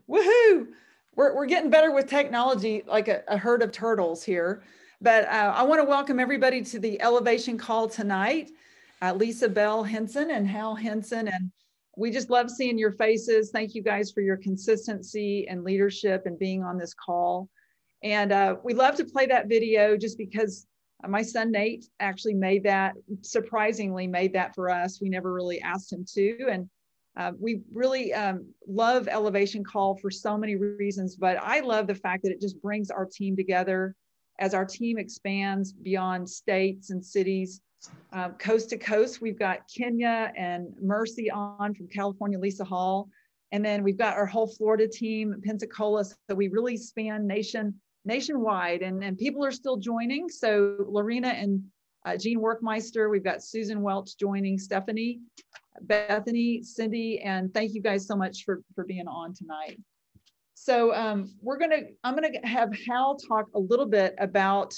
Woohoo! We're getting better with technology, like a herd of turtles here. But I want to welcome everybody to the elevation call tonight. Lisa Bell Henson and Hal Henson, and we just love seeing your faces. Thank you guys for your consistency and leadership and being on this call. And we love to play that video just because my son Nate actually surprisingly made that for us. We never really asked him to. And we really love Elevation Call for so many reasons, but I love the fact that it just brings our team together as our team expands beyond states and cities, coast to coast. We've got Kenya and Mercy on from California, Lisa Hall. And then we've got our whole Florida team, Pensacola. So we really span nationwide, and people are still joining. So Lorena and Jean Workmeister, we've got Susan Welch joining, Stephanie, Bethany, Cindy, and thank you guys so much for being on tonight. So I'm gonna have Hal talk a little bit about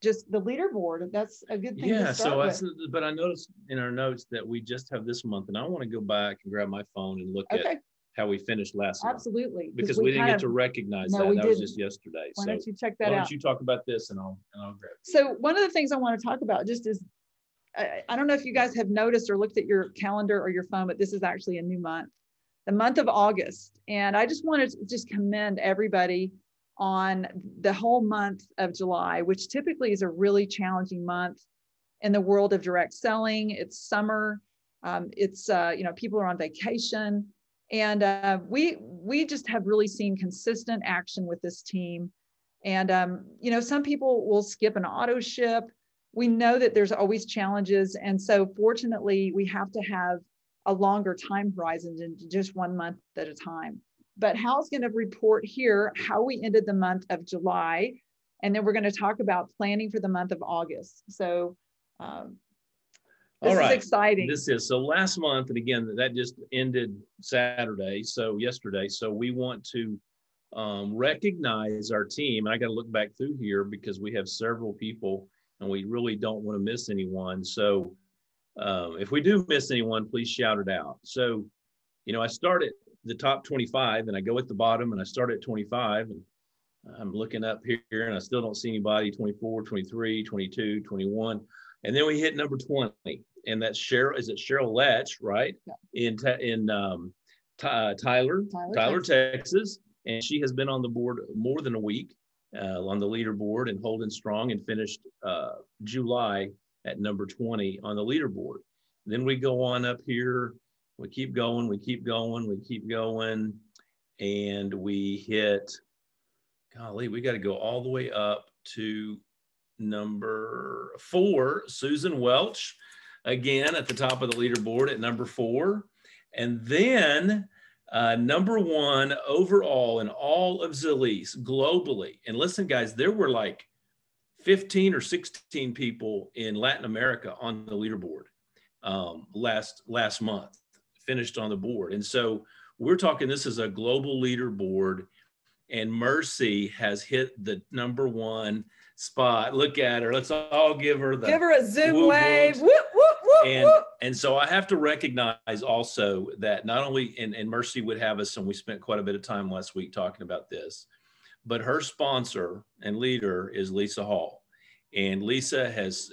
just the leaderboard. That's a good thing to start with. But I noticed in our notes that we just have this month, and I want to go back and grab my phone and look at how we finished last month. Absolutely. Because we didn't get to recognize that. That was just yesterday. Why don't you check that out? Why don't you talk about this and I'll grab it. So one of the things I want to talk about just is, I don't know if you guys have noticed or looked at your calendar or your phone, but this is actually a new month, the month of August. And I just wanted to just commend everybody on the whole month of July, which typically is a really challenging month in the world of direct selling. It's summer. People are on vacation. And we just have really seen consistent action with this team. And, some people will skip an auto ship. We know that there's always challenges. And so fortunately, we have to have a longer time horizon than just 1 month at a time. But Hal's going to report here how we ended the month of July. And then we're going to talk about planning for the month of August. So this is exciting. So last month, and again, that just ended yesterday. So we want to recognize our team. And I got to look back through here because we have several people and we really don't want to miss anyone. So if we do miss anyone, please shout it out. So, I start at the top 25 and I go at the bottom and I start at 25 and I'm looking up here and I still don't see anybody. 24, 23, 22, 21. And then we hit number 20, and that's Cheryl. Is it Cheryl Letch, right? Yeah. In Tyler, Texas, and she has been on the board more than a week, on the leaderboard and holding strong, and finished July at number 20 on the leaderboard. Then we go on up here. We keep going. And we hit. Golly, we got to go all the way up to number 4, Susan Welch, again at the top of the leaderboard at number 4. And then number 1 overall in all of Ziliak globally. And listen, guys, there were like 15 or 16 people in Latin America on the leaderboard last month, finished on the board. And so we're talking, this is a global leaderboard, and Mercy has hit the number 1 spot. Look at her. Let's all give her a Zoom wave. Whoop, whoop, whoop, and so I have to recognize also that not only, and Mercy would have us, and we spent quite a bit of time last week talking about this, but her sponsor and leader is Lisa Hall. And Lisa has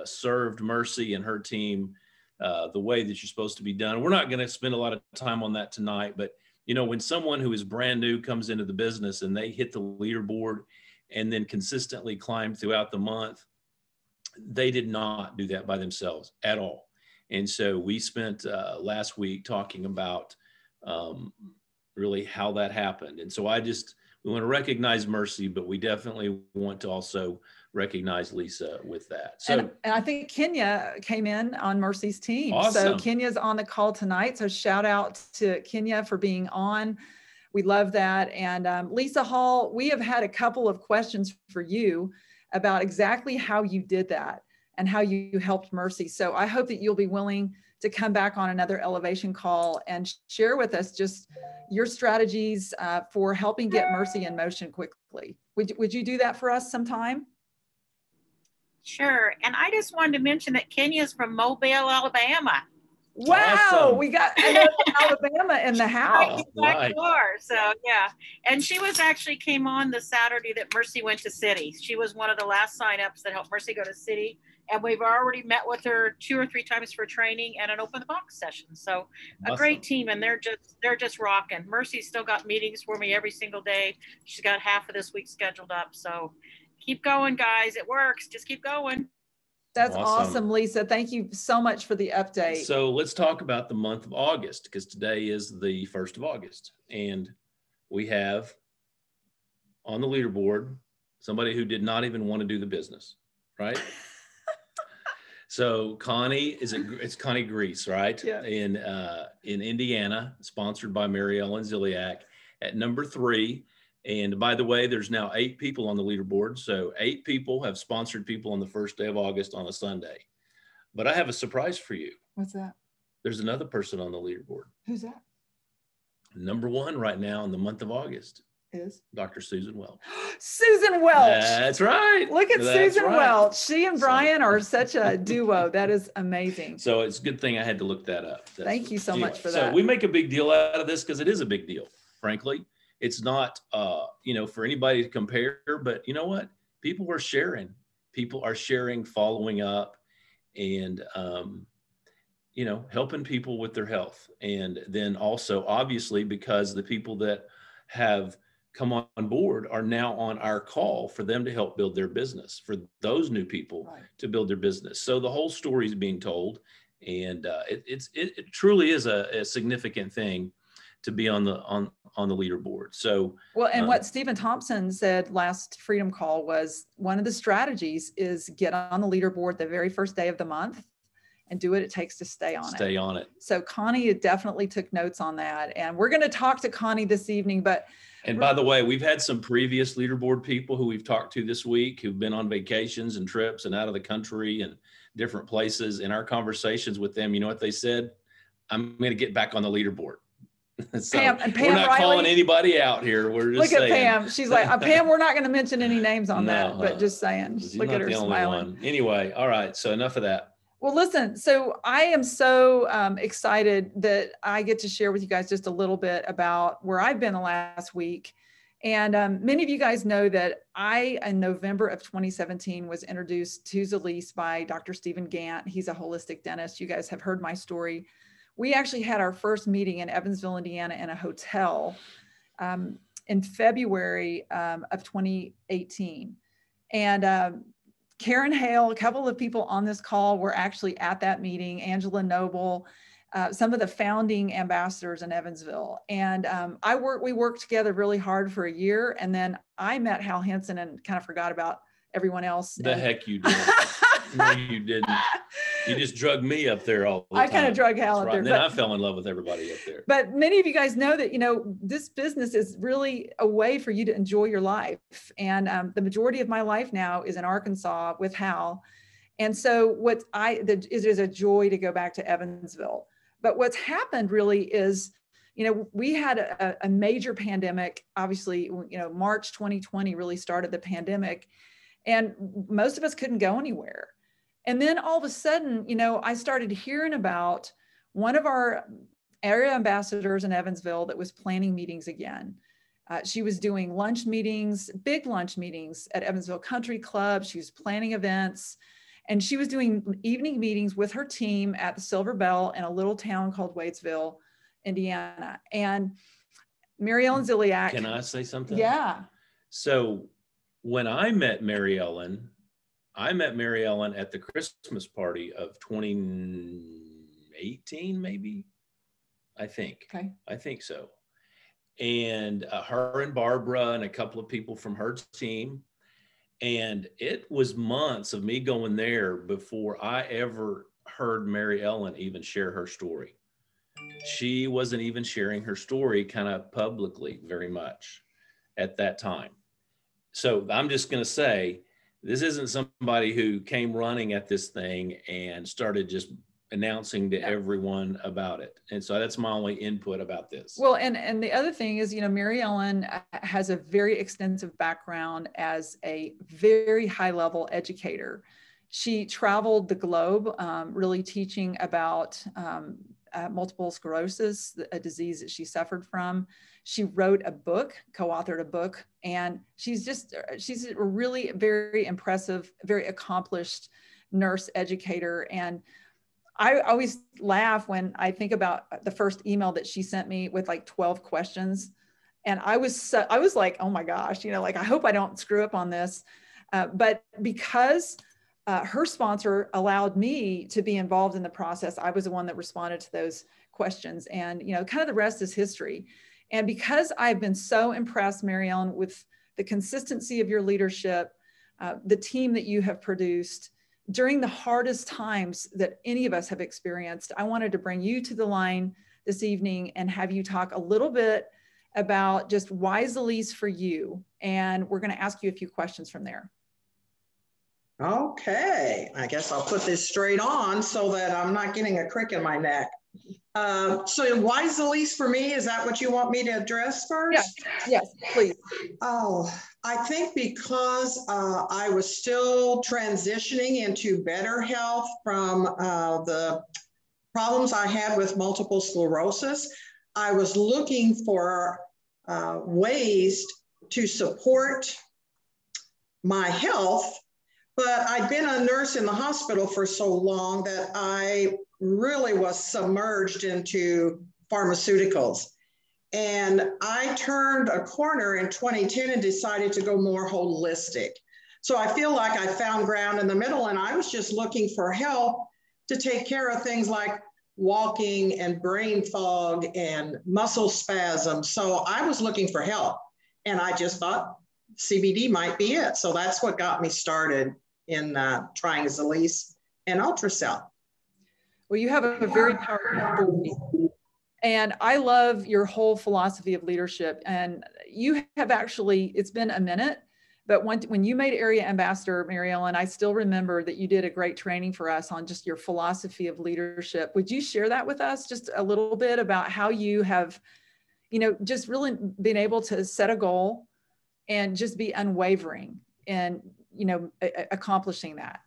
served Mercy and her team the way that you're supposed to be done. We're not going to spend a lot of time on that tonight, but when someone who is brand new comes into the business and they hit the leaderboard and then consistently climb throughout the month, they did not do that by themselves at all. And so we spent last week talking about really how that happened. And so we want to recognize Mercy, but we definitely want to also recognize Lisa with that. So, and I think Kenya came in on Mercy's team. Awesome. So Kenya's on the call tonight. So shout out to Kenya for being on. We love that. And Lisa Hall, we have had a couple of questions for you about exactly how you did that and how you helped Mercy. So I hope that you'll be willing to come back on another elevation call and share with us just your strategies for helping get Mercy in motion quickly. Would you do that for us sometime? Sure. And I just wanted to mention that Kenya's from Mobile, Alabama. Wow, Awesome. we got another Alabama in the house. Right. So yeah, and she was actually came on the Saturday that Mercy went to City. She was one of the last signups that helped Mercy go to City, and we've already met with her 2 or 3 times for training and an open box session. So a great team, and they're just rocking. Mercy's still got meetings for me every single day. She's got half of this week scheduled up. So keep going, guys. It works. Just keep going. That's awesome, Lisa. Thank you so much for the update. So let's talk about the month of August, because today is the 1st of August. And we have on the leaderboard somebody who did not even want to do the business, right? So Connie, it's Connie Grease, right? Yeah. In Indiana, sponsored by Mary Ellen Ziliak at number 3. And by the way, there's now 8 people on the leaderboard. So 8 people have sponsored people on the 1st day of August on a Sunday. But I have a surprise for you. What's that? There's another person on the leaderboard. Who's that? Number 1 right now in the month of August is Dr. Susan Welch. Susan Welch. That's right. Look at Susan Welch. She and Brian are such a duo. That is amazing. So it's a good thing I had to look that up. Thank you so much for that. So we make a big deal out of this because it is a big deal, frankly. It's not, for anybody to compare, but you know what? People are sharing. People are sharing, following up, and, helping people with their health. And then also, obviously, because the people that have come on board are now on our call for them to help build their business, for those new people to build their business. So the whole story is being told, and it truly is a significant thing to be on the leaderboard. So what Stephen Thompson said last Freedom Call was one of the strategies is get on the leaderboard the very first day of the month and do what it takes to stay on it. So Connie definitely took notes on that, and we're going to talk to Connie this evening. And by the way, we've had some previous leaderboard people who we've talked to this week who've been on vacations and trips and out of the country and different places. In our conversations with them, you know what they said? I'm going to get back on the leaderboard. So Pam we're not Riley, calling anybody out here. We're just saying. Look at Pam. She's like, Pam, we're not going to mention any names on that, but just saying. Look at her smiling. Anyway, all right. So enough of that. Well, listen, so I am so excited that I get to share with you guys just a little bit about where I've been the last week. And many of you guys know that in November of 2017, was introduced to Ziliak by Dr. Stephen Gant. He's a holistic dentist. You guys have heard my story. We actually had our first meeting in Evansville, Indiana, in a hotel in February of 2018. And Karen Hale, a couple of people on this call were actually at that meeting, Angela Noble, some of the founding ambassadors in Evansville. And we worked together really hard for a year. And then I met Hal Henson and kind of forgot about everyone else. Heck you did. No, you didn't. You just drug me up there all the time. I kind of drug Hal up there. And then I fell in love with everybody up there. But many of you guys know that, this business is really a way for you to enjoy your life. And the majority of my life now is in Arkansas with Hal. And so it is a joy to go back to Evansville. But what's happened really is, we had a major pandemic. Obviously, March 2020 really started the pandemic, and most of us couldn't go anywhere. And then all of a sudden, I started hearing about one of our area ambassadors in Evansville that was planning meetings again. She was doing lunch meetings, big lunch meetings at Evansville Country Club. She was planning events, and she was doing evening meetings with her team at the Silver Bell in a little town called Waitsville, Indiana. And Mary Ellen Ziliak. Can I say something? Yeah. So when I met Mary Ellen at the Christmas party of 2018, maybe, I think. Okay. I think so. And her and Barbara and a couple of people from her team. And it was months of me going there before I ever heard Mary Ellen even share her story. She wasn't even sharing her story kind of publicly very much at that time. So I'm just going to say, this isn't somebody who came running at this thing and started just announcing to everyone about it. And so that's my only input about this. Well, and the other thing is, Mary Ellen has a very extensive background as a very high level educator. She traveled the globe, really teaching about multiple sclerosis, a disease that she suffered from. She wrote a book, co-authored a book, and she's a really very impressive, very accomplished nurse educator. And I always laugh when I think about the first email that she sent me with like 12 questions. And I was like, oh my gosh, like, I hope I don't screw up on this. But because her sponsor allowed me to be involved in the process, I was the one that responded to those questions. And, kind of the rest is history. And because I've been so impressed, Mary Ellen, with the consistency of your leadership, the team that you have produced during the hardest times that any of us have experienced, I wanted to bring you to the line this evening and have you talk a little bit about just why Ziliak for you. And we're going to ask you a few questions from there. Okay, I guess I'll put this straight on so that I'm not getting a crick in my neck. So why Ziliak for me? Is that what you want me to address first? Yes, please. Oh, I think because I was still transitioning into better health from the problems I had with multiple sclerosis, I was looking for ways to support my health. But I'd been a nurse in the hospital for so long that I really was submerged into pharmaceuticals. And I turned a corner in 2010 and decided to go more holistic. So I feel like I found ground in the middle, and I was just looking for help to take care of things like walking and brain fog and muscle spasms. So I was looking for help, and I just thought CBD might be it. So that's what got me started in trying Ziliak and ultrasound. Well, you have a very powerful story. And I love your whole philosophy of leadership. And you have actually, it's been a minute, but when you made area ambassador, Mary Ellen, I still remember that you did a great training for us on just your philosophy of leadership. Would you share that with us just a little bit about how you have, just really been able to set a goal and just be unwavering in, accomplishing that?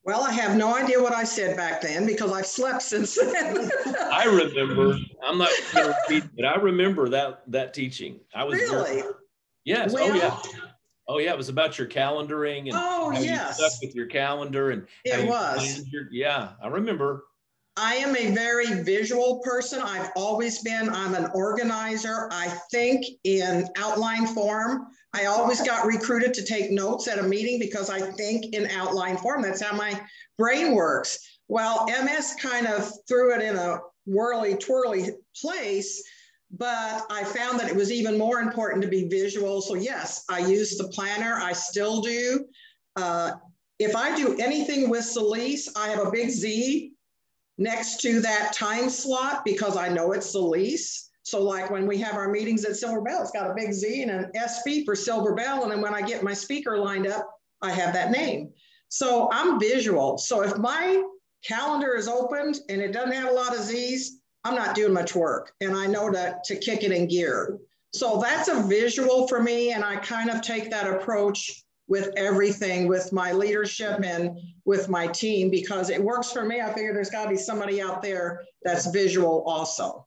Well, I have no idea what I said back then because I've slept since then. I remember. I'm not going to repeat, but I remember that teaching. I was really. Yes. Well, oh yeah. It was about your calendaring and how yes, you stuck with your calendar and it was. Yeah, I remember. I am a very visual person. I've always been. I'm an organizer. I think in outline form. I always got recruited to take notes at a meeting because I think in outline form. That's how my brain works. Well, MS kind of threw it in a whirly twirly place, but I found that it was even more important to be visual. So yes, I use the planner. I still do. If I do anything with Ziliak, I have a big Z next to that time slot because I know it's Ziliak. So like when we have our meetings at Silver Bell, it's got a big Z and an SP for Silver Bell. And then when I get my speaker lined up, I have that name. So I'm visual. So if my calendar is opened and it doesn't have a lot of Z's, I'm not doing much work. And I know to kick it in gear. So that's a visual for me. And I kind of take that approach with everything, with my leadership and with my team, because it works for me. I figure there's got to be somebody out there that's visual also.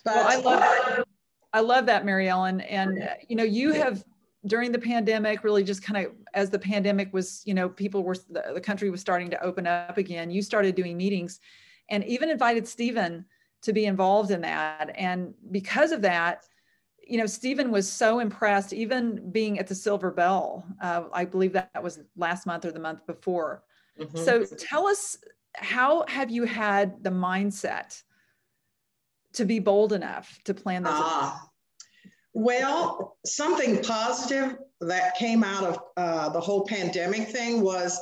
But well, I love that, Mary Ellen. And, you have, during the pandemic, really just kind of, as the pandemic was, the country was starting to open up again, you started doing meetings and even invited Stephen to be involved in that. And because of that, Stephen was so impressed, even being at the Silver Bell. I believe that was last month or the month before. Mm-hmm. So tell us, how have you had the mindset to be bold enough to plan those events? Well, something positive that came out of the whole pandemic thing was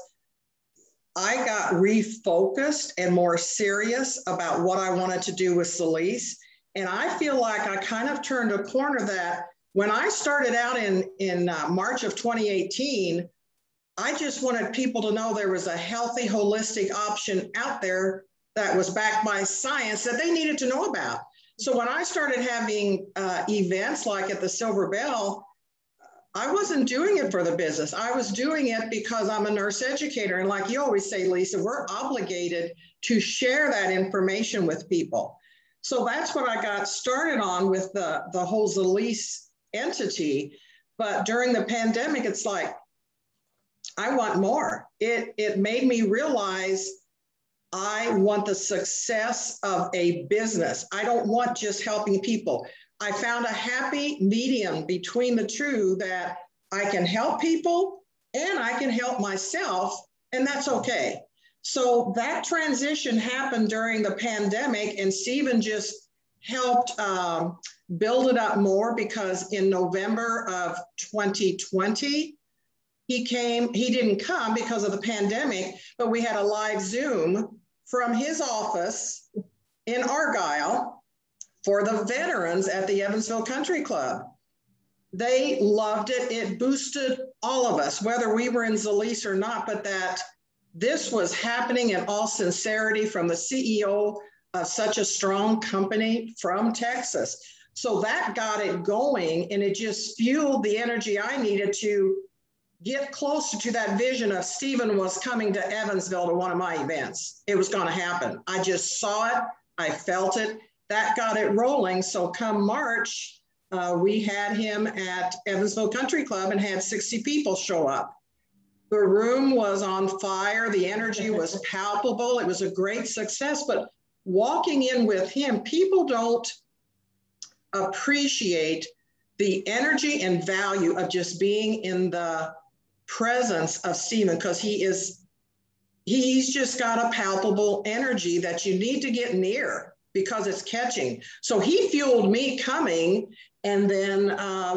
I got refocused and more serious about what I wanted to do with Ziliak. And I feel like I kind of turned a corner that when I started out in March of 2018, I just wanted people to know there was a healthy, holistic option out there that was backed by science that they needed to know about. So when I started having events like at the Silver Bell, I wasn't doing it for the business. I was doing it because I'm a nurse educator. And like you always say, Lisa, we're obligated to share that information with people. So that's what I got started on with the whole Ziliak entity. But during the pandemic, it's like, I want more. It made me realize I want the success of a business. I don't want just helping people. I found a happy medium between the two, that I can help people and I can help myself, and that's okay. So that transition happened during the pandemic, and Stephen just helped build it up more, because in November of 2020, he didn't come because of the pandemic, but we had a live Zoom from his office in Argyle for the veterans at the Evansville Country Club. They loved it. It boosted all of us, whether we were in Ziliak or not, but that this was happening in all sincerity from the CEO of such a strong company from Texas. So that got it going, and it just fueled the energy I needed to get closer to that vision of Stephen was coming to Evansville to one of my events. It was going to happen. I just saw it. I felt it. That got it rolling. So come March, we had him at Evansville Country Club and had 60 people show up. The room was on fire. The energy was palpable. It was a great success. But walking in with him, people don't appreciate the energy and value of just being in the presence of Stephen, because he's just got a palpable energy that you need to get near, because it's catching. So he fueled me coming. And then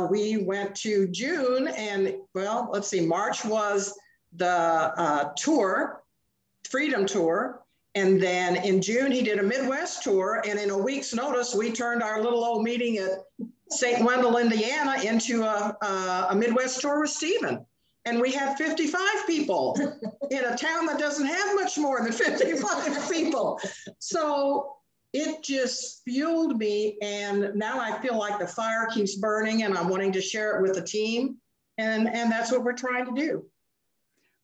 we went to June, and well, let's see, March was the tour, Freedom Tour. And then in June, he did a Midwest tour. And in a week's notice, we turned our little old meeting at St. Wendell, Indiana into a Midwest tour with Stephen. And we had 55 people in a town that doesn't have much more than 55 people. So it just fueled me. And now I feel like the fire keeps burning, and I'm wanting to share it with the team. And that's what we're trying to do.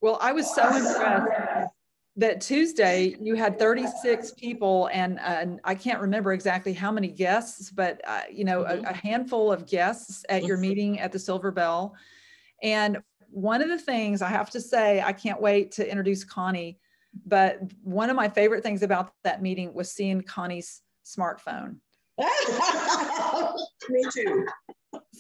Well, I was so impressed that Tuesday you had 36 people, and I can't remember exactly how many guests, but a handful of guests at your meeting at the Silver Bell. And one of the things I have to say, I can't wait to introduce Connie, but one of my favorite things about that meeting was seeing Connie's smartphone. Me too.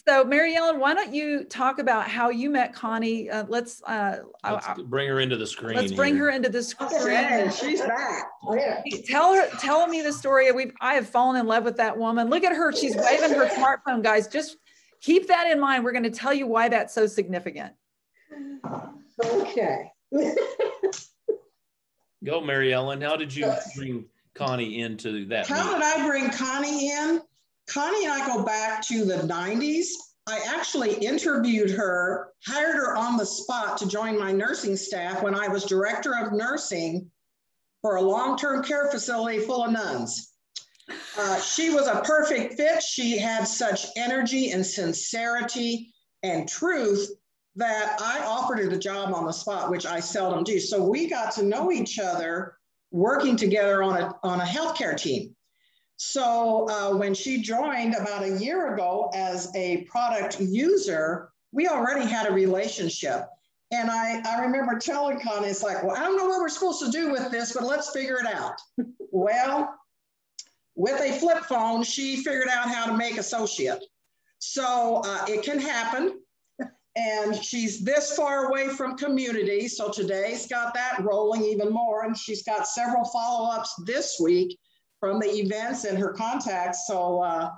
So Mary Ellen, why don't you talk about how you met Connie? Let's bring her into the screen. Let's bring her into the screen. Okay, she's back. Tell me the story. I have fallen in love with that woman. Look at her. She's waving her smartphone, guys. Just keep that in mind. We're going to tell you why that's so significant. Okay. Go, Mary Ellen. How did you bring Connie into that? How did I bring Connie in? Connie and I go back to the 90s. I actually interviewed her, hired her on the spot to join my nursing staff when I was director of nursing for a long-term care facility full of nuns. She was a perfect fit. She had such energy and sincerity and truth that I offered her the job on the spot, which I seldom do. So we got to know each other working together on a healthcare team. So when she joined about a year ago as a product user, we already had a relationship. And I remember telling Connie, it's like, well, I don't know what we're supposed to do with this, but let's figure it out. Well, with a flip phone, she figured out how to make associate. So it can happen. And she's this far away from community. So today's got that rolling even more. And she's got several follow-ups this week from the events and her contacts. So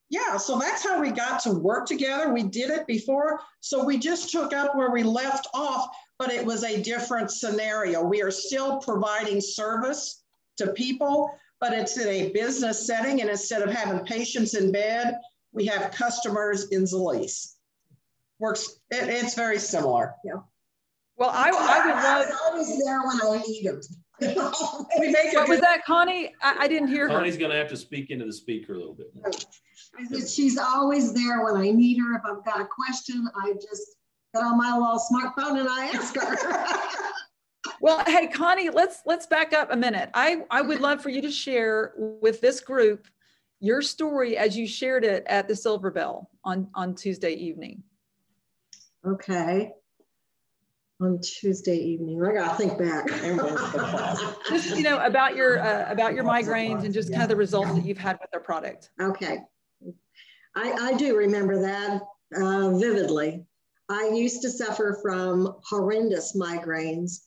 yeah, so that's how we got to work together. We did it before. So we just took up where we left off, but it was a different scenario. We are still providing service to people, but it's in a business setting. And instead of having patients in bed, we have customers in Ziliak. It's very similar. Yeah. Well, I would love. Always there when I need them. We make What was that, Connie? I didn't hear her. Connie's going to have to speak into the speaker a little bit more. I said she's always there when I need her. If I've got a question, I just get on my little smartphone and I ask her. Well, hey, Connie, let's back up a minute. I would love for you to share with this group your story as you shared it at the Silver Bell on Tuesday evening. Okay. On Tuesday evening, I gotta think back. Just, you know, about your migraines and just kind of the results that you've had with their product. Okay. I do remember that vividly. I used to suffer from horrendous migraines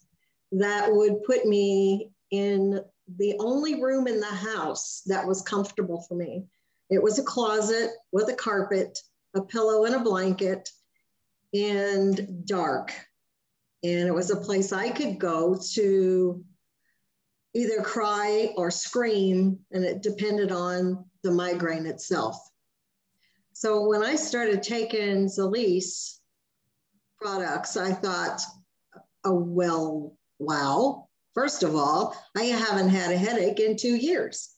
that would put me in the only room in the house that was comfortable for me. It was a closet with a carpet, a pillow and a blanket, and dark. And it was a place I could go to either cry or scream, and it depended on the migraine itself. So when I started taking Ziliak products, I thought, oh, well, wow. First of all, I haven't had a headache in 2 years.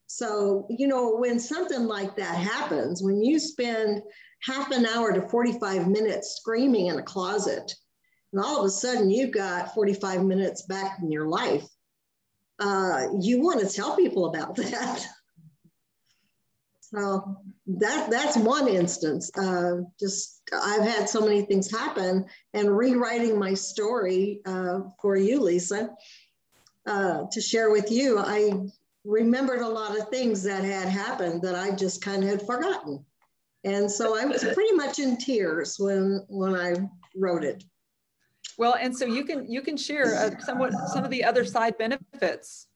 So, you know, when something like that happens, when you spend half an hour to 45 minutes screaming in a closet, and all of a sudden you've got 45 minutes back in your life, you want to tell people about that. So that's one instance. Just I've had so many things happen, and rewriting my story for you, Lisa, to share with you. I remembered a lot of things that had happened that I just kind of had forgotten. And so I was pretty much in tears when I wrote it. Well, and so you can share some of the other side benefits.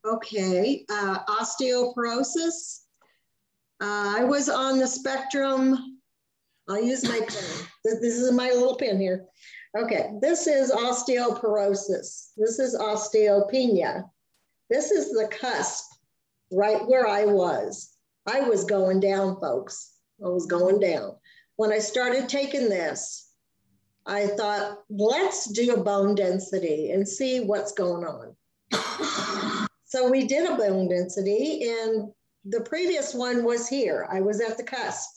Okay, osteoporosis. I was on the spectrum. I'll use my pen. This is my little pen here. Okay, this is osteoporosis. This is osteopenia. This is the cusp, right where I was. I was going down, folks. I was going down. When I started taking this, I thought, let's do a bone density and see what's going on. So we did a bone density, and the previous one was here. I was at the cusp.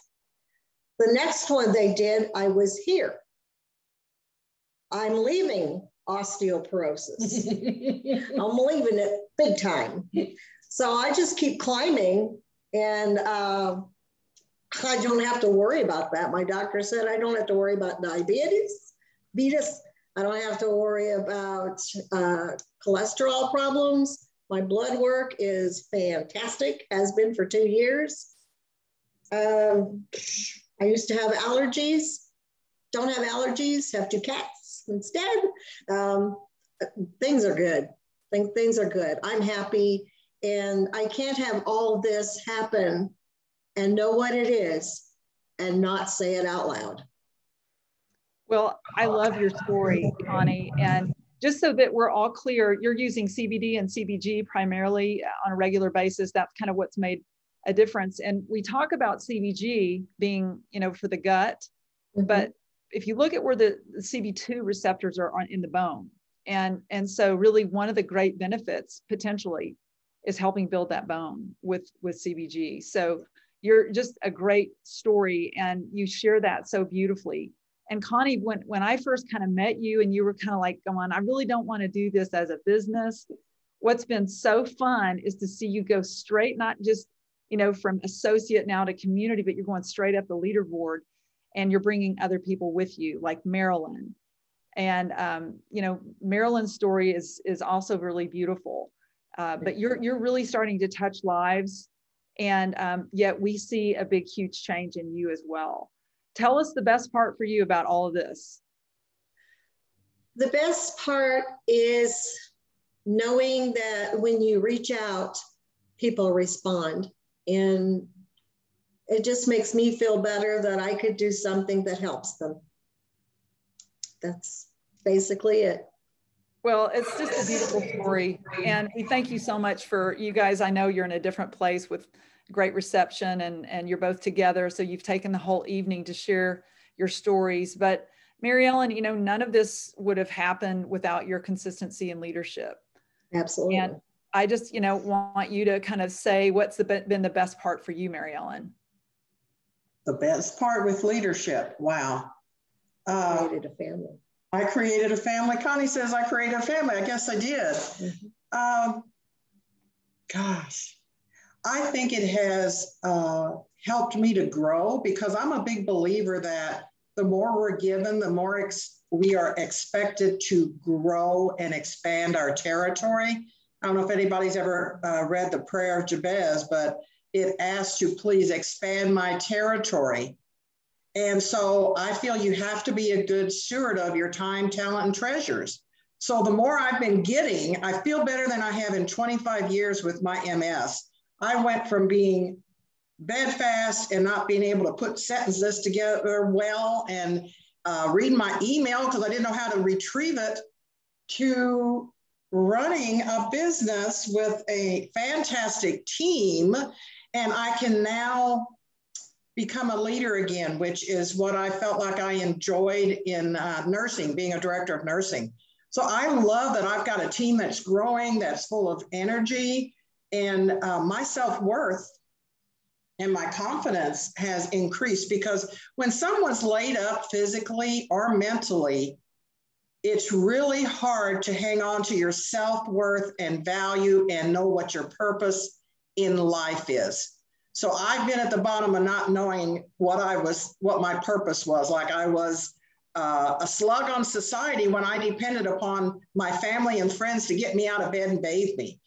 The next one they did, I was here. I'm leaving osteoporosis. I'm leaving it big time. So I just keep climbing, and I don't have to worry about that. My doctor said I don't have to worry about diabetes. I don't have to worry about cholesterol problems. My blood work is fantastic, has been for 2 years. I used to have allergies, don't have allergies, have 2 cats instead. Things are good. Things are good. I'm happy, and I can't have all this happen and know what it is and not say it out loud. Well, I love your story, Connie. And just so that we're all clear, you're using CBD and CBG primarily on a regular basis. That's kind of what's made a difference. And we talk about CBG being, you know, for the gut, but if you look at where the CB2 receptors are in the bone, and so really one of the great benefits potentially is helping build that bone with CBG. So you're just a great story, and you share that so beautifully. And Connie, when I first kind of met you and you were kind of like, going, I really don't want to do this as a business. What's been so fun is to see you go straight, not just, you know, from associate now to community, but you're going straight up the leaderboard, and you're bringing other people with you, like Marilyn. And, you know, Marilyn's story is also really beautiful, but you're really starting to touch lives. And yet we see a big, huge change in you as well. Tell us the best part for you about all of this. The best part is knowing that when you reach out, people respond. And it just makes me feel better that I could do something that helps them. That's basically it. Well, it's just a beautiful story. And we thank you so much for you guys. I know you're in a different place with great reception, and you're both together. So you've taken the whole evening to share your stories. But Mary Ellen, you know, none of this would have happened without your consistency and leadership. Absolutely. And I just, you know, want you to kind of say what's been the best part for you, Mary Ellen. The best part with leadership. Wow. Created a family. I created a family. Connie says I created a family. I guess I did. Mm-hmm. Gosh, I think it has helped me to grow, because I'm a big believer that the more we're given, the more we are expected to grow and expand our territory. I don't know if anybody's ever read the prayer of Jabez, but it asks you, please expand my territory. And so I feel you have to be a good steward of your time, talent, and treasures. So the more I've been getting, I feel better than I have in 25 years with my MS. I went from being bedfast and not being able to put sentences together well and read my email because I didn't know how to retrieve it, to running a business with a fantastic team. And I can now become a leader again, which is what I felt like I enjoyed in nursing, being a director of nursing. So I love that I've got a team that's growing, that's full of energy, and my self-worth and my confidence has increased, because when someone's laid up physically or mentally, it's really hard to hang on to your self-worth and value and know what your purpose in life is. So I've been at the bottom of not knowing what my purpose was. Like I was a slug on society when I depended upon my family and friends to get me out of bed and bathe me.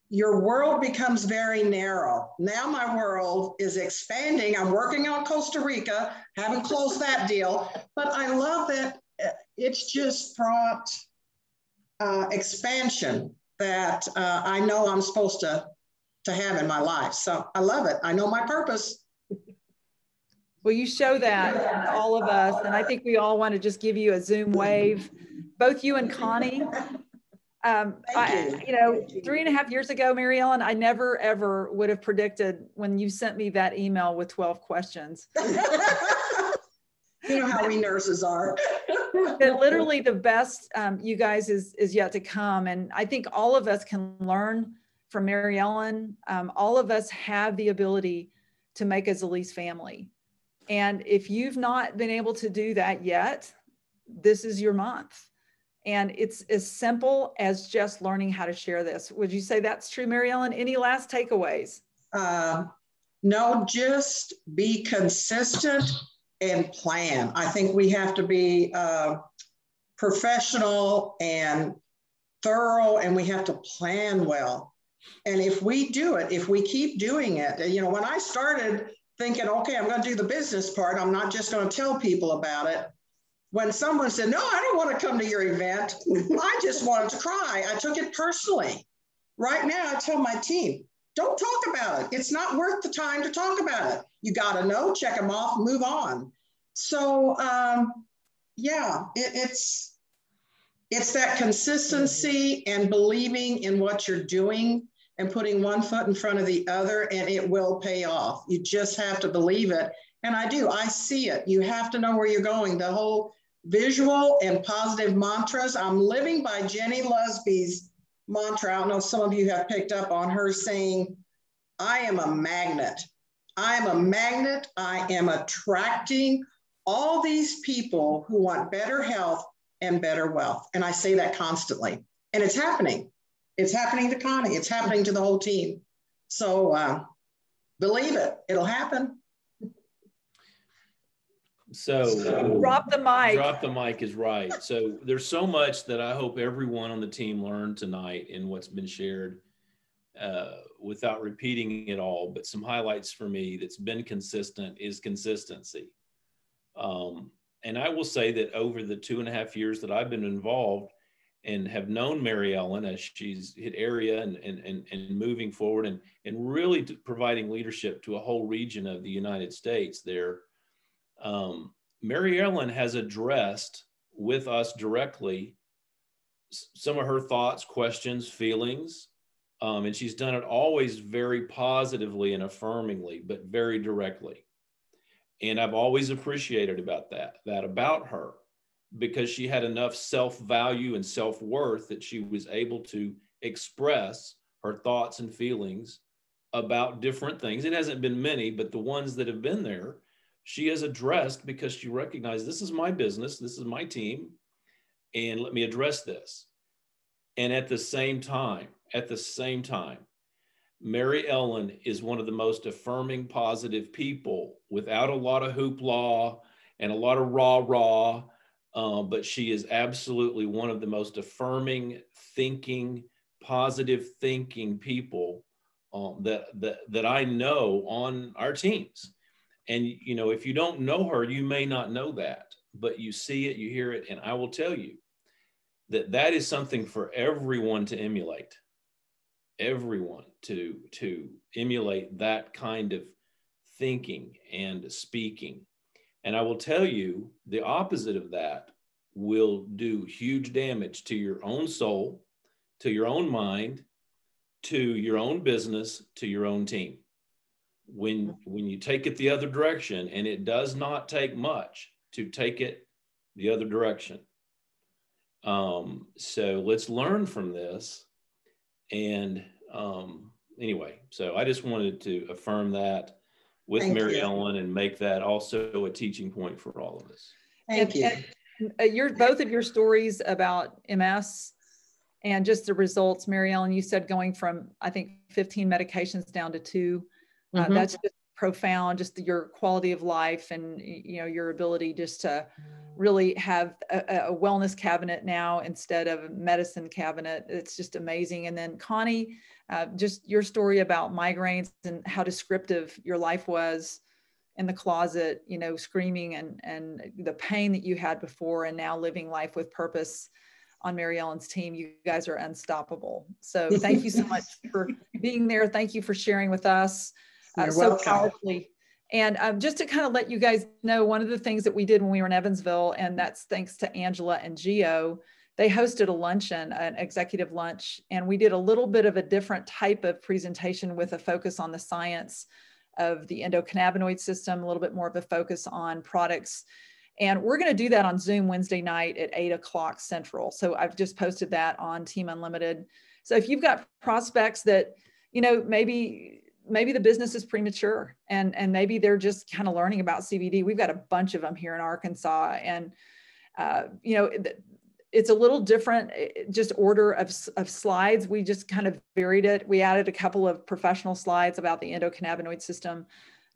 Your world becomes very narrow. Now my world is expanding. I'm working on Costa Rica, haven't closed that deal, but I love that it's just brought expansion that I know I'm supposed to have in my life. So I love it. I know my purpose. Well, you show that to all of us. And I think we all want to just give you a Zoom wave, both you and Connie. You know, 3.5 years ago, Mary Ellen, I never, ever would have predicted when you sent me that email with 12 questions. You know how we nurses are. That literally the best, you guys, is yet to come. And I think all of us can learn from Mary Ellen. All of us have the ability to make a Ziliak family. And if you've not been able to do that yet, this is your month. And it's as simple as just learning how to share this. Would you say that's true, Mary Ellen? Any last takeaways? No, just be consistent and plan. I think we have to be professional and thorough, and we have to plan well. And if we do it, if we keep doing it, you know, when I started thinking, okay, I'm going to do the business part, I'm not just going to tell people about it. When someone said, no, I don't want to come to your event, I just wanted to cry. I took it personally. Right now, I tell my team, don't talk about it. It's not worth the time to talk about it. You got to know, check them off, move on. So, yeah, it's that consistency and believing in what you're doing and putting one foot in front of the other, and it will pay off. You just have to believe it. And I do, I see it. You have to know where you're going. The whole visual and positive mantras. I'm living by Jenny Lusby's mantra. I don't know if some of you have picked up on her saying, I am a magnet. I am a magnet. I am attracting all these people who want better health and better wealth. And I say that constantly. And it's happening. It's happening to Connie. It's happening to the whole team. So believe it. It'll happen. So drop the mic. Drop the mic is right. So there's so much that I hope everyone on the team learned tonight in what's been shared without repeating it all. But some highlights for me that's been consistent is consistency. And I will say that over the 2.5 years that I've been involved and have known Mary Ellen as she's hit area and moving forward and really providing leadership to a whole region of the United States there, Mary Ellen has addressed with us directly some of her thoughts, questions, feelings, and she's done it always very positively and affirmingly, but very directly. And I've always appreciated that about her. because she had enough self-value and self-worth that she was able to express her thoughts and feelings about different things. It hasn't been many, but the ones that have been there, she has addressed because she recognized this is my business, this is my team, and let me address this. And at the same time, Mary Ellen is one of the most affirming, positive people without a lot of hoopla and a lot of rah-rah, but she is absolutely one of the most affirming, thinking, positive thinking people that I know on our teams. And, you know, if you don't know her, you may not know that, but you see it, you hear it, and I will tell you that that is something for everyone to emulate. Everyone to emulate that kind of thinking and speaking. And I will tell you, the opposite of that will do huge damage to your own soul, to your own mind, to your own business, to your own team. When you take it the other direction, and it does not take much to take it the other direction. So let's learn from this. And anyway, so I just wanted to affirm that with Mary Ellen and make that also a teaching point for all of us. Thank you. And both of your stories about MS and just the results, Mary Ellen, you said going from, I think, 15 medications down to 2. That's just profound, just your quality of life and, you know, your ability just to really have a wellness cabinet now instead of a medicine cabinet. It's just amazing. And then Connie, just your story about migraines and how descriptive your life was in the closet, you know, screaming and the pain that you had before, and now living life with purpose on Mary Ellen's team. You guys are unstoppable. So thank you so much for being there. Thank you for sharing with us so powerfully. And just to kind of let you guys know, one of the things that we did when we were in Evansville, and that's thanks to Angela and Gio, they hosted a luncheon, an executive lunch, and we did a little bit of a different type of presentation with a focus on the science of the endocannabinoid system, a little bit more of a focus on products. And we're going to do that on Zoom Wednesday night at 8 o'clock Central. So I've just posted that on Team Unlimited. So if you've got prospects that, you know, maybe the business is premature and maybe they're just kind of learning about CBD. We've got a bunch of them here in Arkansas, and you know, it's a little different, just order of slides. We just kind of varied it. We added a couple of professional slides about the endocannabinoid system,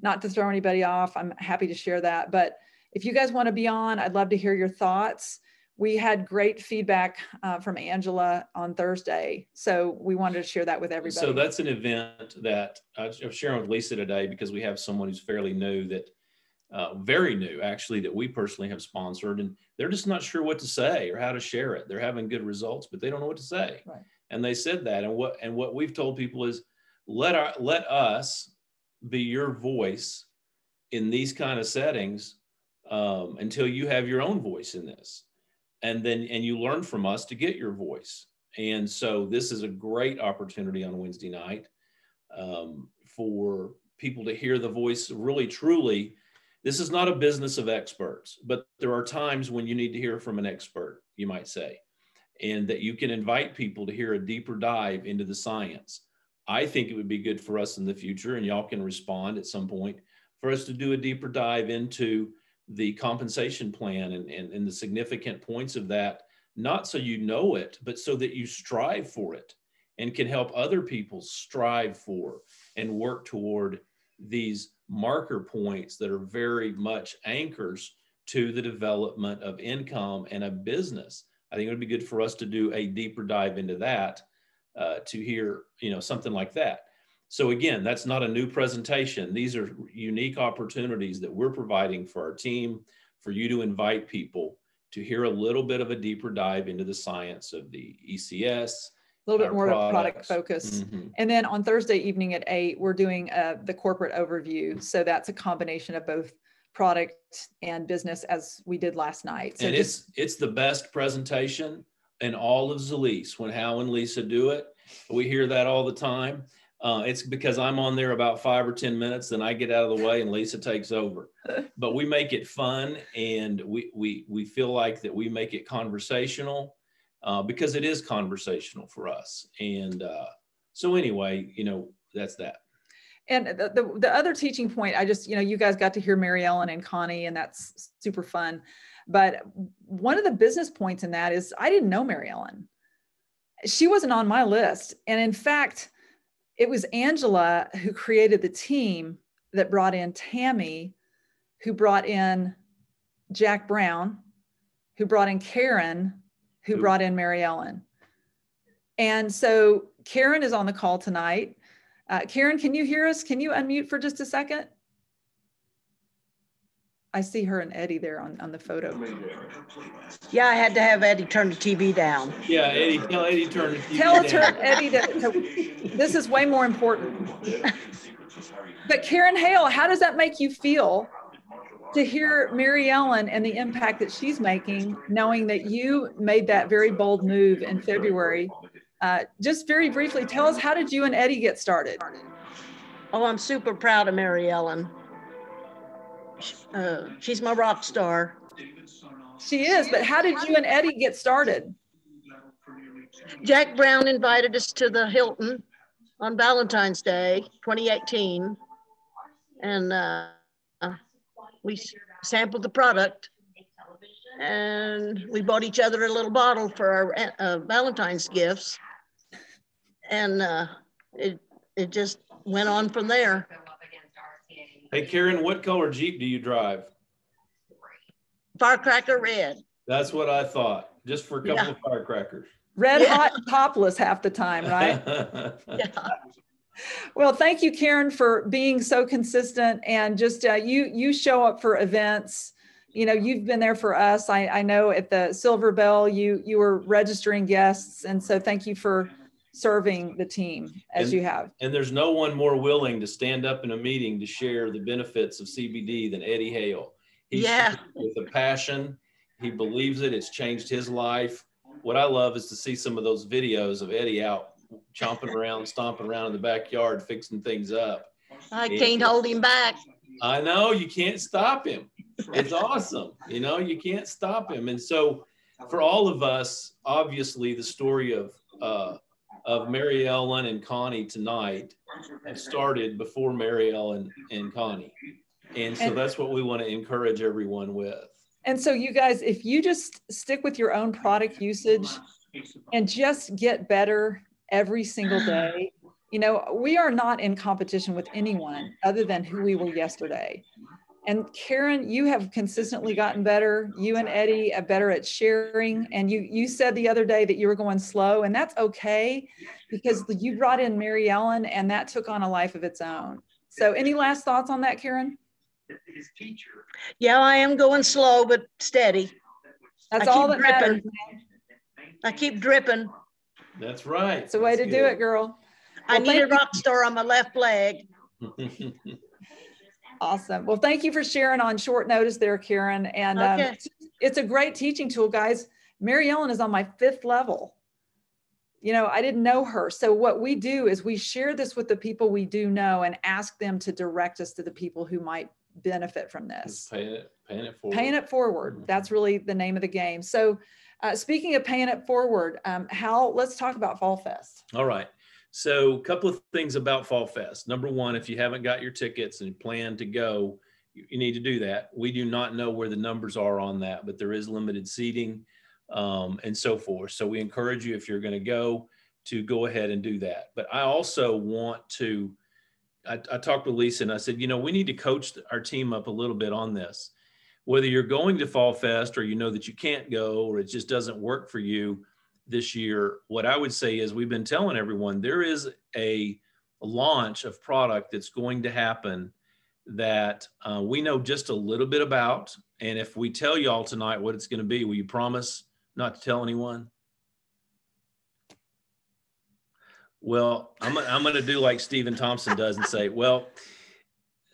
not to throw anybody off. I'm happy to share that. But if you guys want to be on, I'd love to hear your thoughts. We had great feedback from Angela on Thursday. So we wanted to share that with everybody. So that's an event that I'm sharing with Lisa today, because we have someone who's fairly new, that very new actually, that we personally have sponsored, and they're just not sure what to say or how to share it. They're having good results, but they don't know what to say. Right. And they said that, and what we've told people is let us be your voice in these kind of settings until you have your own voice in this. And you learn from us to get your voice. And so this is a great opportunity on Wednesday night for people to hear the voice really, truly. This is not a business of experts, but there are times when you need to hear from an expert, you might say, and that you can invite people to hear a deeper dive into the science. I think it would be good for us in the future, and y'all can respond at some point, for us to do a deeper dive into the compensation plan and the significant points of that, not so you know it, but so that you strive for it and can help other people strive for and work toward these marker points that are very much anchors to the development of income and a business. I think it would be good for us to do a deeper dive into that, to hear, you know, something like that. So again, that's not a new presentation. These are unique opportunities that we're providing for our team, for you to invite people to hear a little bit of a deeper dive into the science of the ECS. A little bit more of a product focus. Mm-hmm. And then on Thursday evening at 8, we're doing the corporate overview. So that's a combination of both product and business, as we did last night. So and it's the best presentation in all of Ziliak. When Hal and Lisa do it, we hear that all the time. It's because I'm on there about 5 or 10 minutes, then I get out of the way and Lisa takes over. But we make it fun, and we feel like that we make it conversational because it is conversational for us. And so anyway, you know, that's that. And the other teaching point, I just, you know, you guys got to hear Mary Ellen and Connie, and that's super fun. But one of the business points in that is I didn't know Mary Ellen. She wasn't on my list. And in fact, it was Angela who created the team that brought in Tammy, who brought in Jack Brown, who brought in Karen, who brought in Mary Ellen. And so Karen is on the call tonight. Karen, can you hear us? Can you unmute for just a second? I see her and Eddie there on the photo. Yeah, I had to have Eddie turn the TV down. Yeah, Eddie, tell Eddie turn the TV down. Eddie to this is way more important. But Karen Hale, how does that make you feel to hear Mary Ellen and the impact that she's making, knowing that you made that very bold move in February? Just very briefly, tell us, how did you and Eddie get started? Oh, I'm super proud of Mary Ellen. She's my rock star. She is, but how did you and Eddie get started? Jack Brown invited us to the Hilton on Valentine's Day, 2018. And we sampled the product, and we bought each other a little bottle for our Valentine's gifts. And it just went on from there. Hey, Karen, what color Jeep do you drive? Firecracker red. That's what I thought, just for a couple of firecrackers. Red hot and topless half the time, right? Yeah. Well, thank you, Karen, for being so consistent, and just you show up for events. You know, you've been there for us. I know at the Silver Bell, you were registering guests, and so thank you for serving the team as you have. And there's no one more willing to stand up in a meeting to share the benefits of CBD than Eddie Hale. He's with a passion. He believes it. It's changed his life. What I love is to see some of those videos of Eddie out chomping around, stomping around in the backyard, fixing things up. I can't hold him back. I know, you can't stop him. It's awesome. You know, you can't stop him. And so for all of us, obviously the story of Mary Ellen and Connie tonight have started before Mary Ellen and Connie. And so that's what we want to encourage everyone with. And so you guys, if you just stick with your own product usage and just get better every single day, you know, we are not in competition with anyone other than who we were yesterday. And Karen, you have consistently gotten better. You and Eddie are better at sharing. And you said the other day that you were going slow, and that's okay because you brought in Mary Ellen and that took on a life of its own. So any last thoughts on that, Karen? Yeah, I am going slow, but steady. That's all that matters. I keep dripping. That's right. It's a way to do it, girl. I need a rock star on my left leg. Awesome. Well, thank you for sharing on short notice there, Karen. And it's a great teaching tool, guys. Mary Ellen is on my 5th level. You know, I didn't know her. So what we do is we share this with the people we do know and ask them to direct us to the people who might benefit from this. Paying it forward. Paying it forward. That's really the name of the game. So speaking of paying it forward, Hal, let's talk about Fall Fest. All right. So a couple of things about Fall Fest. Number one, if you haven't got your tickets and plan to go, you need to do that. We do not know where the numbers are on that, but there is limited seating and so forth. So we encourage you, if you're going to go ahead and do that. But I also want to, I talked with Lisa and I said, you know, we need to coach our team up a little bit on this. Whether you're going to Fall Fest or you know that you can't go or it just doesn't work for you this year, what I would say is we've been telling everyone there is a launch of product that's going to happen that we know just a little bit about. And if we tell y'all tonight what it's going to be, will you promise not to tell anyone? Well, I'm going to do like Stephen Thompson does and say, well,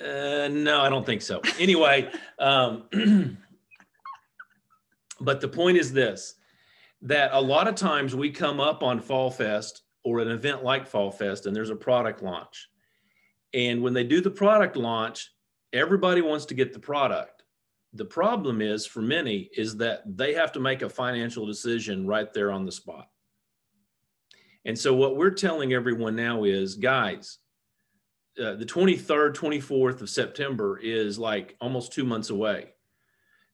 no, I don't think so. Anyway, but the point is this, that a lot of times we come up on Fall Fest or an event like Fall Fest, and there's a product launch. And when they do the product launch, everybody wants to get the product. The problem is, for many, is that they have to make a financial decision right there on the spot. And so what we're telling everyone now is, guys, the 23rd, 24th of September is like almost 2 months away.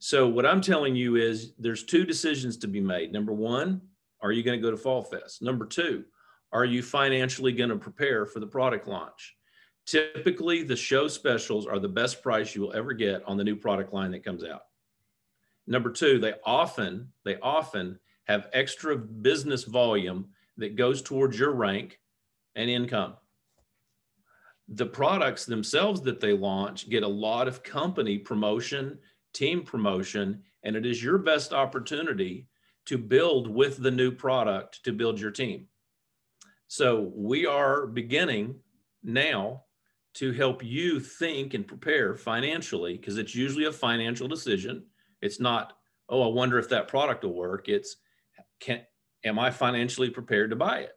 So what I'm telling you is there's two decisions to be made. Number one, are you going to go to Fall Fest? Number two, are you financially going to prepare for the product launch? Typically, the show specials are the best price you will ever get on the new product line that comes out. Number two, they often have extra business volume that goes towards your rank and income. The products themselves that they launch get a lot of company promotion, team promotion, and it is your best opportunity to build with the new product to build your team. So we are beginning now to help you think and prepare financially, because it's usually a financial decision. It's not, oh, I wonder if that product will work. It's, am I financially prepared to buy it?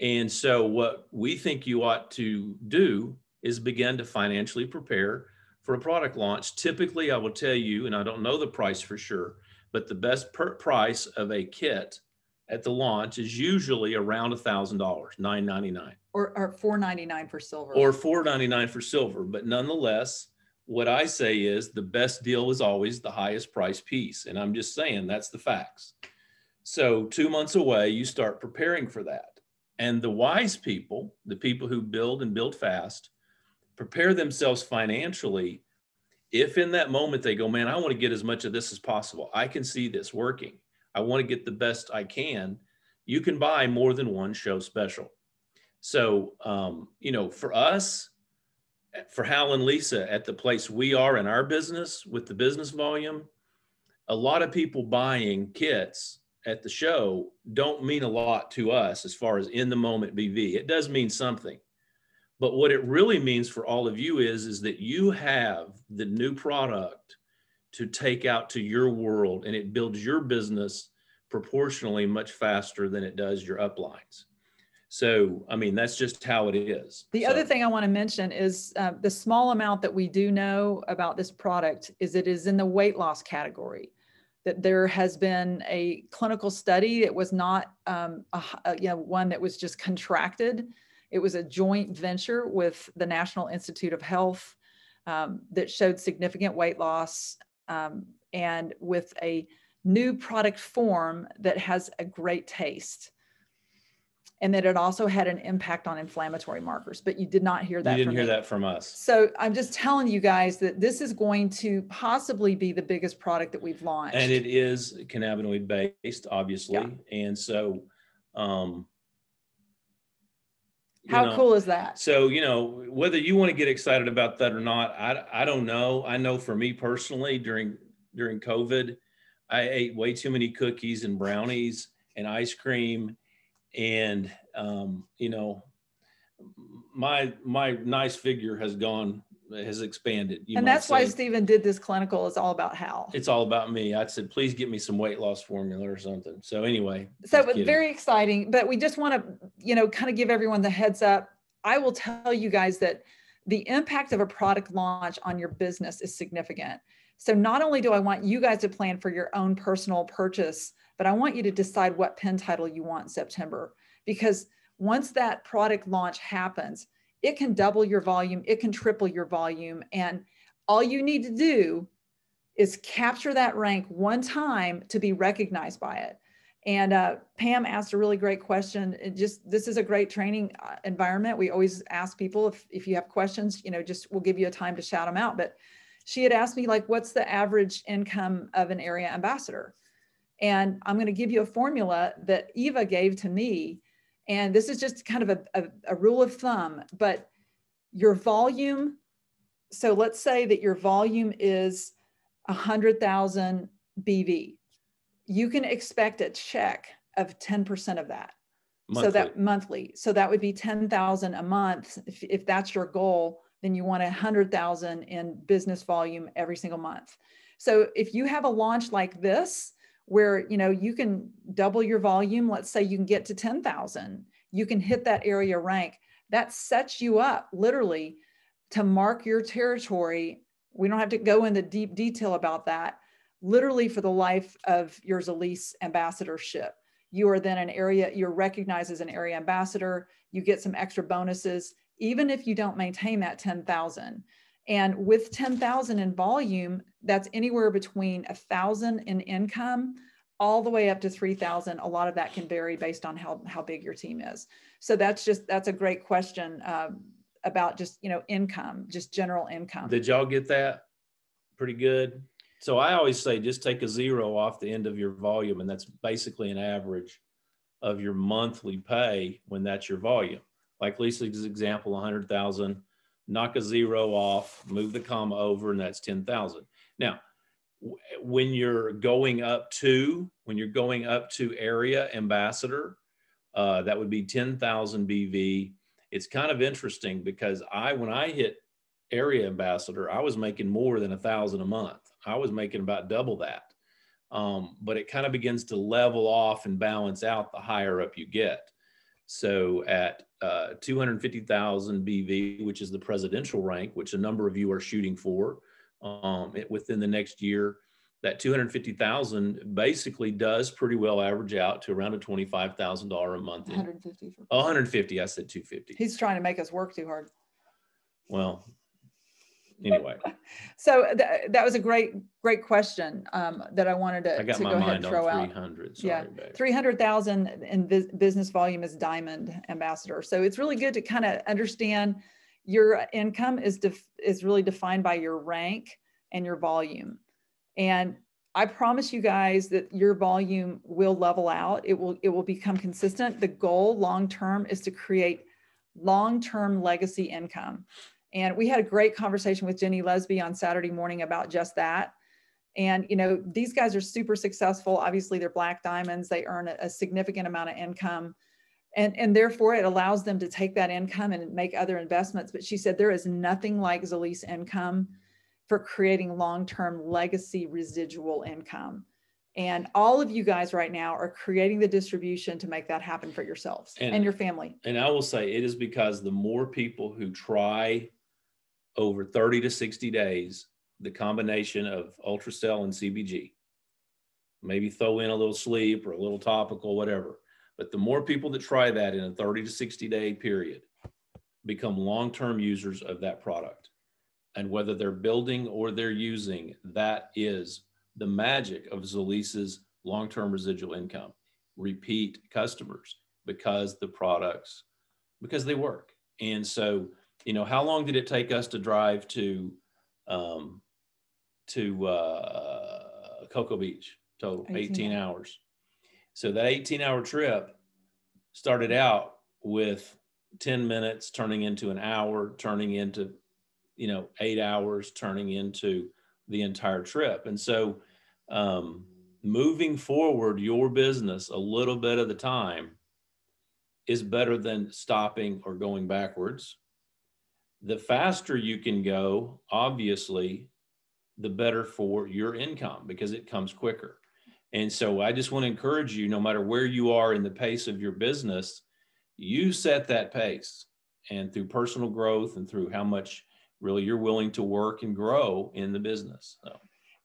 And so what we think you ought to do is begin to financially prepare for a product launch. Typically, I will tell you, and I don't know the price for sure, but the best price of a kit at the launch is usually around $1,000, $999. Or $499 for silver. Or $499 for silver. But nonetheless, what I say is the best deal is always the highest price piece. And I'm just saying that's the facts. So 2 months away, you start preparing for that. And the wise people, the people who build and build fast, prepare themselves financially. If in that moment they go, man, I want to get as much of this as possible. I can see this working. I want to get the best I can. You can buy more than one show special. So, you know, for us, for Hal and Lisa, at the place we are in our business with the business volume, a lot of people buying kits at the show don't mean a lot to us as far as in the moment BV. It does mean something. But what it really means for all of you is that you have the new product to take out to your world, and it builds your business proportionally much faster than it does your uplines. So, I mean, that's just how it is. The other thing I want to mention is the small amount that we do know about this product is it is in the weight loss category. That there has been a clinical study. It was not one that was just contracted. It was a joint venture with the National Institute of Health that showed significant weight loss and with a new product form that has a great taste. And that it also had an impact on inflammatory markers, but you did not hear that. You didn't hear that from us. So I'm just telling you guys that this is going to possibly be the biggest product that we've launched. And it is cannabinoid based, obviously. Yeah. And so, how cool is that? So, you know, whether you want to get excited about that or not, I don't know. I know for me personally, during COVID, I ate way too many cookies and brownies and ice cream. And, you know, my nice figure has expanded. And that's why Stephen did this clinical. It's all about Hal. It's all about me. I said, please get me some weight loss formula or something. So anyway. So it was very exciting, but we just want to, you know, kind of give everyone the heads up. I will tell you guys that the impact of a product launch on your business is significant. So not only do I want you guys to plan for your own personal purchase, but I want you to decide what pen title you want in September, because once that product launch happens, it can double your volume, it can triple your volume. And all you need to do is capture that rank one time to be recognized by it. And Pam asked a really great question. This is a great training environment. We always ask people if you have questions, you know, we'll give you a time to shout them out. But she had asked me, like, what's the average income of an area ambassador? And I'm going to give you a formula that Eva gave to me. And this is just kind of a rule of thumb, but your volume. So let's say that your volume is 100,000 BV. You can expect a check of 10% of that. Monthly. So that monthly. So that would be 10,000 a month. If that's your goal, then you want 100,000 in business volume every single month. So if you have a launch like this, where, you know, you can double your volume, let's say you can get to 10,000 you can hit that area rank. That sets you up literally to mark your territory. We don't have to go into deep detail about that. Literally for the life of your Zalise ambassadorship. You are then an area, you're recognized as an area ambassador. You get some extra bonuses, even if you don't maintain that 10,000. And with 10,000 in volume, that's anywhere between 1,000 in income all the way up to 3,000. A lot of that can vary based on how big your team is. So that's a great question about just, income, just general income. Did y'all get that? Pretty good. So I always say, just take a 0 off the end of your volume. And that's basically an average of your monthly pay when that's your volume. Like Lisa's example, 100,000, knock a 0 off, move the comma over, and that's 10,000. Now, when you're going up to area ambassador, that would be 10,000 BV. It's kind of interesting because when I hit area ambassador, I was making more than 1,000 a month. I was making about double that. But it kind of begins to level off and balance out the higher up you get. So at 250,000 BV, which is the presidential rank, which a number of you are shooting for within the next year, that 250,000 basically does pretty well average out to around a $25,000 a month. 150. 150. I said 250. He's trying to make us work too hard. Well, anyway. So that was a great question that I wanted to, I got to my go ahead mind and throw on out. 300. Sorry, Yeah, babe. 300,000 in business volume is diamond ambassador. So it's really good to kind of understand your income is really defined by your rank and your volume. And I promise you guys that your volume will level out. It will become consistent. The goal long-term is to create long-term legacy income. And we had a great conversation with Jenny Lesby on Saturday morning about just that. And, these guys are super successful. Obviously, they're Black Diamonds. They earn a significant amount of income. And therefore, it allows them to take that income and make other investments. But she said there is nothing like Zalise income for creating long-term legacy residual income. And all of you guys right now are creating the distribution to make that happen for yourselves and your family. And I will say it is because the more people who try over 30 to 60 days, the combination of Ultracell and CBG, maybe throw in a little sleep or a little topical, whatever. But the more people that try that in a 30 to 60 day period become long-term users of that product. And whether they're building or they're using, that is the magic of Zalise's long-term residual income. Repeat customers because they work. And so, how long did it take us to drive to Cocoa Beach? Total 18 hours. So that 18-hour trip started out with 10 minutes turning into an hour, turning into 8 hours, turning into the entire trip. And so moving forward your business a little bit at a time is better than stopping or going backwards. The faster you can go, obviously, the better for your income because it comes quicker. And so I just want to encourage you, no matter where you are in the pace of your business, you set that pace. And through personal growth and through how much really you're willing to work and grow in the business. So.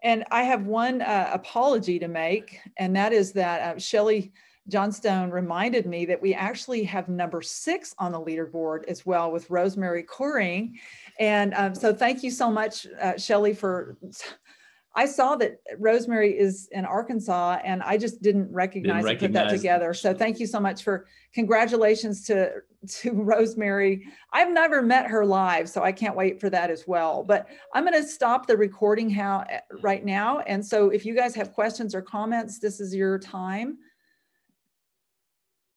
And I have one apology to make, and that is that Shelly Johnstone reminded me that we actually have number 6 on the leaderboard as well with Rosemary Coring. And so thank you so much, Shelly, I saw that Rosemary is in Arkansas and I just didn't recognize and put that together. So thank you so much congratulations to Rosemary. I've never met her live, so I can't wait for that as well. But I'm going to stop the recording right now. And so if you guys have questions or comments, this is your time.